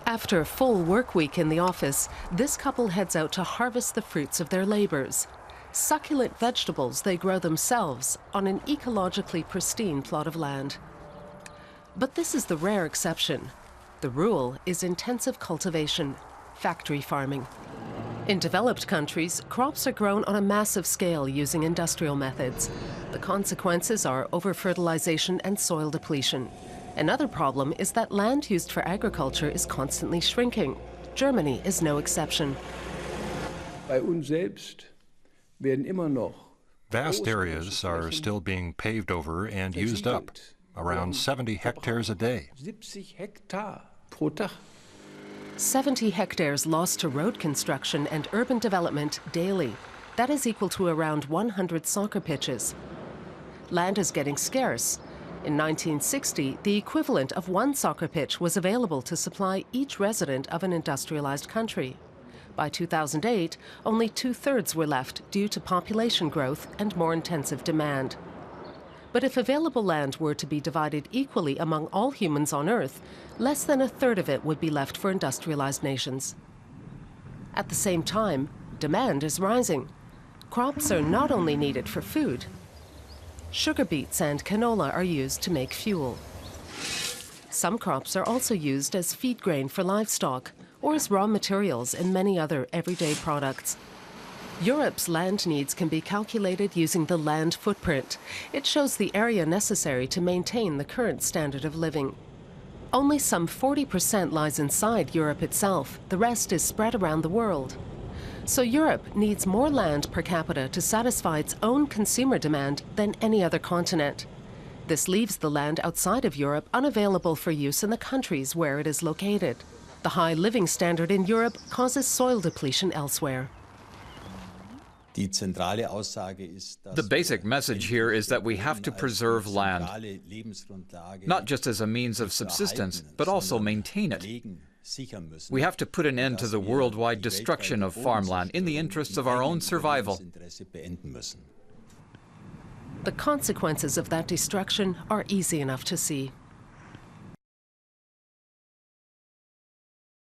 After a full work week in the office, this couple heads out to harvest the fruits of their labors. Succulent vegetables they grow themselves on an ecologically pristine plot of land. But this is the rare exception. The rule is intensive cultivation, factory farming. In developed countries, crops are grown on a massive scale using industrial methods. The consequences are over-fertilization and soil depletion. Another problem is that land used for agriculture is constantly shrinking. Germany is no exception. Bei uns selbst werden immer noch Vast areas are still being paved over and used up, around 70 hectares a day. 70 Hektar pro Tag. 70 hectares lost to road construction and urban development daily. That is equal to around 100 soccer pitches. Land is getting scarce. In 1960, the equivalent of one soccer pitch was available to supply each resident of an industrialized country. By 2008, only 2/3 were left due to population growth and more intensive demand. But if available land were to be divided equally among all humans on Earth, less than 1/3 of it would be left for industrialized nations. At the same time, demand is rising. Crops are not only needed for food. Sugar beets and canola are used to make fuel. Some crops are also used as feed grain for livestock or as raw materials in many other everyday products. Europe's land needs can be calculated using the land footprint. It shows the area necessary to maintain the current standard of living. Only some 40% lies inside Europe itself. The rest is spread around the world. So Europe needs more land per capita to satisfy its own consumer demand than any other continent. This leaves the land outside of Europe unavailable for use in the countries where it is located. The high living standard in Europe causes soil depletion elsewhere. The basic message here is that we have to preserve land, not just as a means of subsistence, but also maintain it. We have to put an end to the worldwide destruction of farmland in the interests of our own survival. The consequences of that destruction are easy enough to see.